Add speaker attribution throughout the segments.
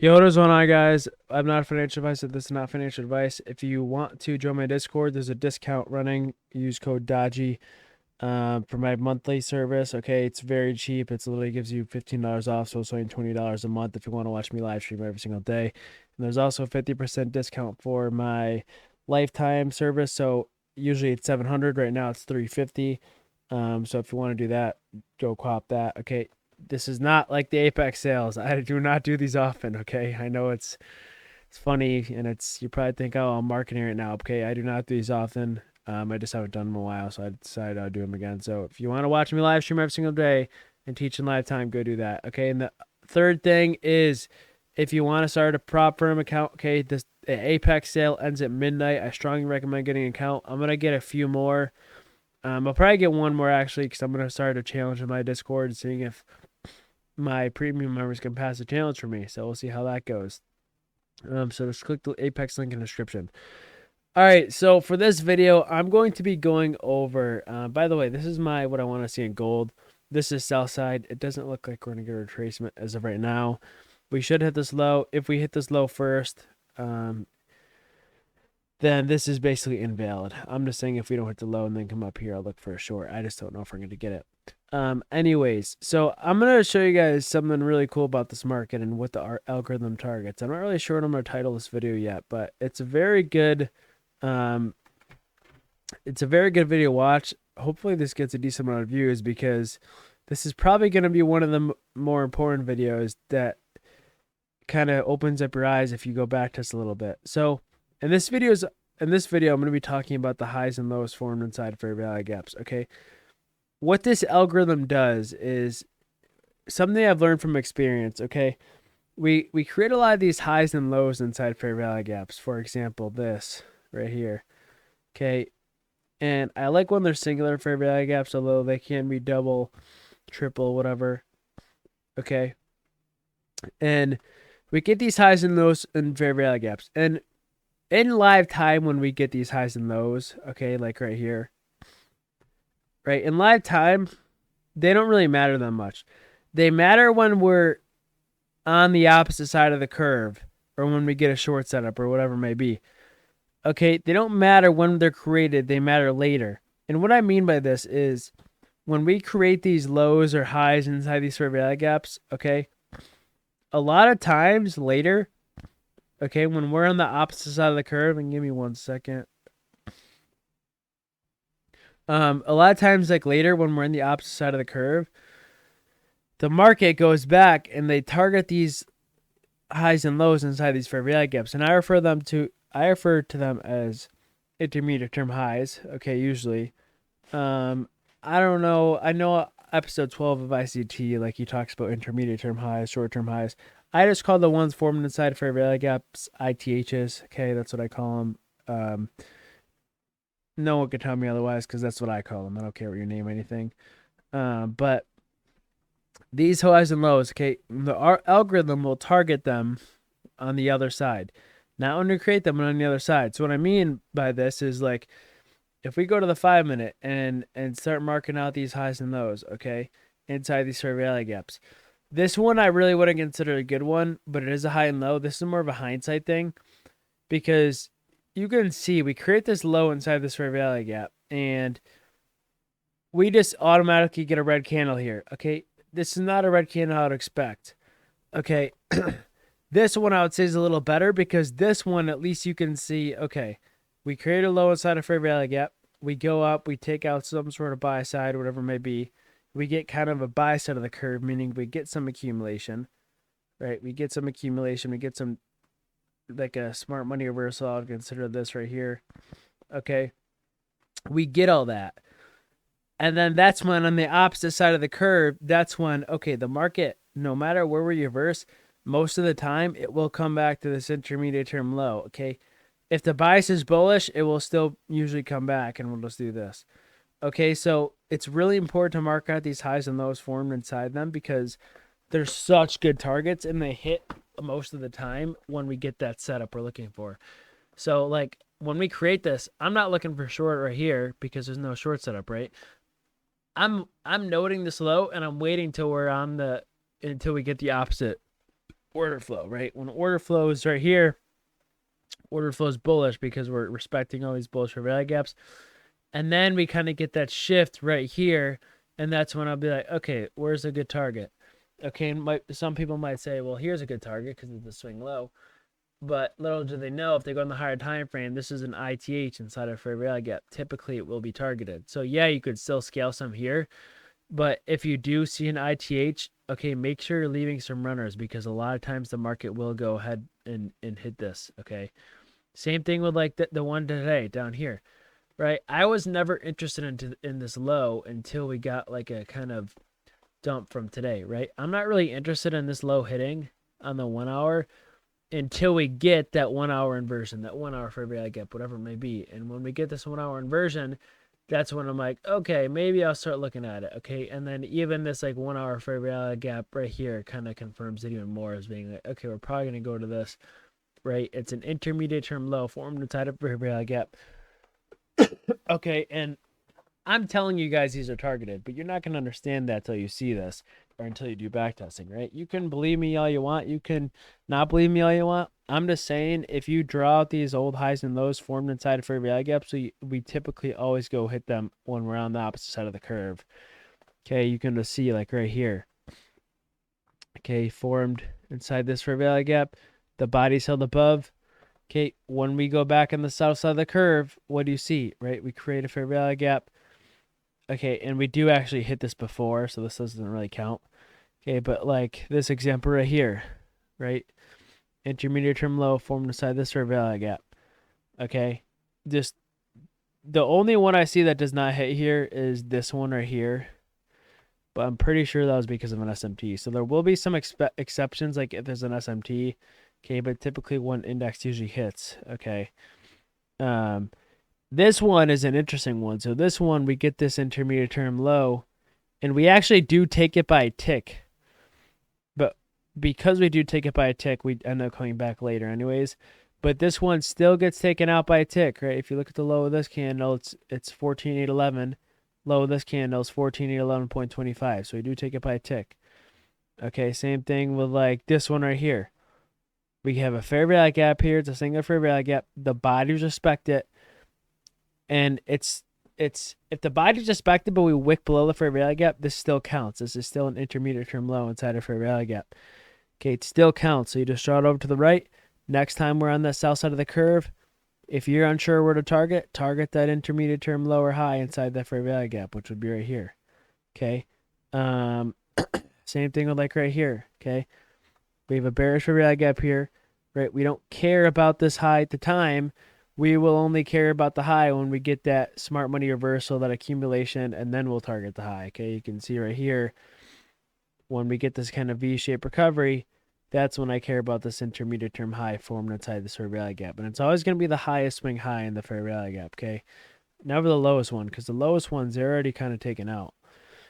Speaker 1: Yo, what is going on, guys? I'm not financial advice. This is not financial advice. If you want to join my Discord, there's a discount running. Use code Dodgy for my monthly service. Okay, it's very cheap. It's literally gives you $15 off, so it's only $20 a month if you want to watch me live stream every single day. And there's also a 50% discount for my lifetime service. So usually it's 700. Right now it's 350. So if you want to do that, go cop that. Okay, this is not like the Apex sales. I do not do these often. Okay, I know it's funny and it's you probably think, oh, I'm marketing right now. Okay, I do not do these often. I just haven't done them in a while, so I decided I'll do them again. So if you want to watch me live stream every single day and teach in live time, go do that. Okay, and the third thing is if you want to start a prop firm account, okay, this Apex sale ends at midnight. I strongly recommend getting an account. I'm gonna get a few more. I'll probably get one more actually because I'm gonna start a challenge in my Discord, seeing if my premium members can pass the challenge for me. So we'll see how that goes. So just click the Apex link in the description. All right, so for this video, I'm going to be going over, by the way, this is what I want to see in gold. This is sell side. It doesn't look like we're going to get a retracement as of right now. We should hit this low. If we hit this low first, then this is basically invalid. I'm just saying if we don't hit the low and then come up here, I'll look for a short. I just don't know if we're going to get it. Anyways, so I'm going to show you guys something really cool about this market and what the algorithm targets. I'm not really sure what I'm going to title this video yet, but it's a very good video to watch. Hopefully this gets a decent amount of views because this is probably going to be one of the more important videos that kind of opens up your eyes if you go back to us a little bit. So in this video, I'm going to be talking about the highs and lows formed inside fair value gaps. Okay. What this algorithm does is something I've learned from experience. Okay. We create a lot of these highs and lows inside fair value gaps. For example, this right here. Okay. And I like when they're singular fair value gaps, although they can be double, triple, whatever. Okay. And we get these highs and lows in fair value gaps. And in live time, when we get these highs and lows, okay, like right here, right, in live time, they don't really matter that much. They matter when we're on the opposite side of the curve or when we get a short setup or whatever it may be. Okay, they don't matter when they're created, they matter later. And what I mean by this is when we create these lows or highs inside these fair value gaps, okay, a lot of times later, okay, when we're on the opposite side of the curve, and give me 1 second. A lot of times, like later, when we're in the opposite side of the curve, the market goes back and they target these highs and lows inside these fair value gaps, and I refer to them as intermediate term highs. Okay, usually. I don't know. I know episode 12 of ICT, like he talks about intermediate term highs, short term highs. I just call the ones formed inside fair value gaps ITHs. Okay, that's what I call them. No one can tell me otherwise because that's what I call them. I don't care what you name anything. But these highs and lows, okay, our algorithm will target them on the other side. Not when we create them, but on the other side. So what I mean by this is like if we go to the 5-minute and start marking out these highs and lows, okay, inside these fair value gaps. This one I really wouldn't consider a good one, but it is a high and low. This is more of a hindsight thing because you can see we create this low inside this fair value gap and we just automatically get a red candle here. Okay, this is not a red candle I would expect. Okay, this one I would say is a little better because this one at least you can see, okay, we create a low inside a fair value gap. We go up, we take out some sort of buy side, whatever it may be. We get kind of a buy side of the curve, meaning we get some accumulation, right? We get some accumulation. We get some like a smart money reversal. I would consider this right here. Okay. We get all that. And then that's when on the opposite side of the curve, that's when, okay, the market, no matter where we reverse, most of the time it will come back to this intermediate term low. Okay. If the bias is bullish, it will still usually come back and we'll just do this. Okay, so it's really important to mark out these highs and lows formed inside them because they're such good targets and they hit most of the time when we get that setup we're looking for. So like when we create this, I'm not looking for short right here because there's no short setup, right? I'm noting this low and I'm waiting till we're on until we get the opposite order flow, right? When order flow is right here, order flow is bullish because we're respecting all these bullish fair value gaps. And then we kind of get that shift right here. And that's when I'll be like, okay, where's a good target? Okay, and some people might say, well, here's a good target because it's a swing low. But little do they know, if they go on the higher time frame, this is an ITH inside of fair value gap. Typically, it will be targeted. So yeah, you could still scale some here. But if you do see an ITH, okay, make sure you're leaving some runners because a lot of times the market will go ahead and hit this, okay? Same thing with like the one today down here, right? I was never interested in this low until we got like a kind of dump from today, right? I'm not really interested in this low hitting on the 1 hour until we get that 1 hour inversion, that 1 hour fair value gap, whatever it may be. And when we get this 1 hour inversion, that's when I'm like, okay, maybe I'll start looking at it. Okay. And then even this like 1 hour fair value gap right here kind of confirms it even more as being like, okay, we're probably going to go to this, right? It's an intermediate term low formed inside of fair value gap. Okay. And I'm telling you guys these are targeted, but you're not going to understand that until you see this or until you do backtesting, right? You can believe me all you want. You can not believe me all you want. I'm just saying, if you draw out these old highs and lows formed inside of fair value gaps, we typically always go hit them when we're on the opposite side of the curve. Okay, you can just see like right here. Okay, formed inside this fair value gap. The body's held above. Okay, when we go back on the south side of the curve, what do you see, right? We create a fair value gap. Okay, and we do actually hit this before, so this doesn't really count. Okay, but like this example right here, right? Intermediate term low formed inside this fair value gap. Okay, just the only one I see that does not hit here is this one right here. But I'm pretty sure that was because of an SMT. So there will be some exceptions, like if there's an SMT. Okay, but typically one index usually hits. Okay. This one is an interesting one. So this one, we get this intermediate term low, and we actually do take it by a tick. But because we do take it by a tick, we end up coming back later anyways. But this one still gets taken out by a tick, right? If you look at the low of this candle, it's 14,811. Low of this candle is 14,811.25. So we do take it by a tick. Okay, same thing with like this one right here. We have a fair value gap here. It's a single fair value gap. The bodies respect it. And it's if the body's respected, but we wick below the fair value gap, this still counts. This is still an intermediate term low inside of fair value gap. Okay, it still counts. So you just draw it over to the right. Next time we're on the south side of the curve, if you're unsure where to target that intermediate term low or high inside that fair value gap, which would be right here. Okay. Same thing with like right here. Okay. We have a bearish fair value gap here, right? We don't care about this high at the time. We will only care about the high when we get that smart money reversal, that accumulation, and then we'll target the high. Okay, you can see right here, when we get this kind of V-shaped recovery, that's when I care about this intermediate term high formed inside this fair value gap. And it's always going to be the highest swing high in the fair value gap, okay? Never the lowest one, because the lowest ones, they're already kind of taken out.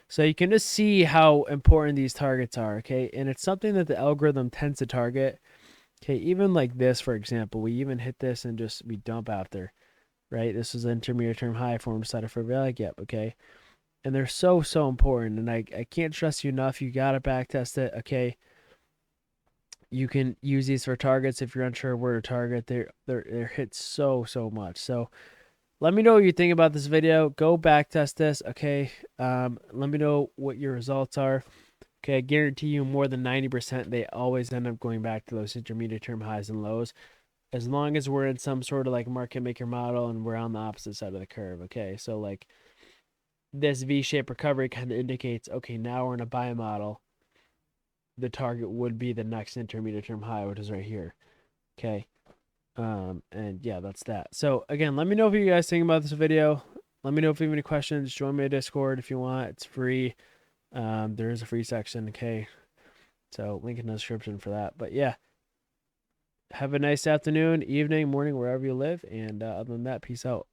Speaker 1: So you can just see how important these targets are, okay? And it's something that the algorithm tends to target. Okay, even like this, for example, we even hit this and just we dump after, right? This is an intermediate term high formed inside of fair value gap, okay? And they're so important, and I can't stress you enough. You got to backtest it, okay? You can use these for targets if you're unsure where to target. They're hit so much. So let me know what you think about this video. Go backtest this, okay? Let me know what your results are. Okay, I guarantee you more than 90% they always end up going back to those intermediate term highs and lows, as long as we're in some sort of like market maker model and we're on the opposite side of the curve. Okay, so like this V-shaped recovery kind of indicates, okay, now we're in a buy model. The target would be the next intermediate term high, which is right here. Okay. And yeah, that's that. So again, let me know what you guys think about this video. Let me know if you have any questions. Join me at Discord if you want. It's free. There is a free section, okay? So link in the description for that. But yeah, have a nice afternoon, evening, morning, wherever you live. And other than that, peace out.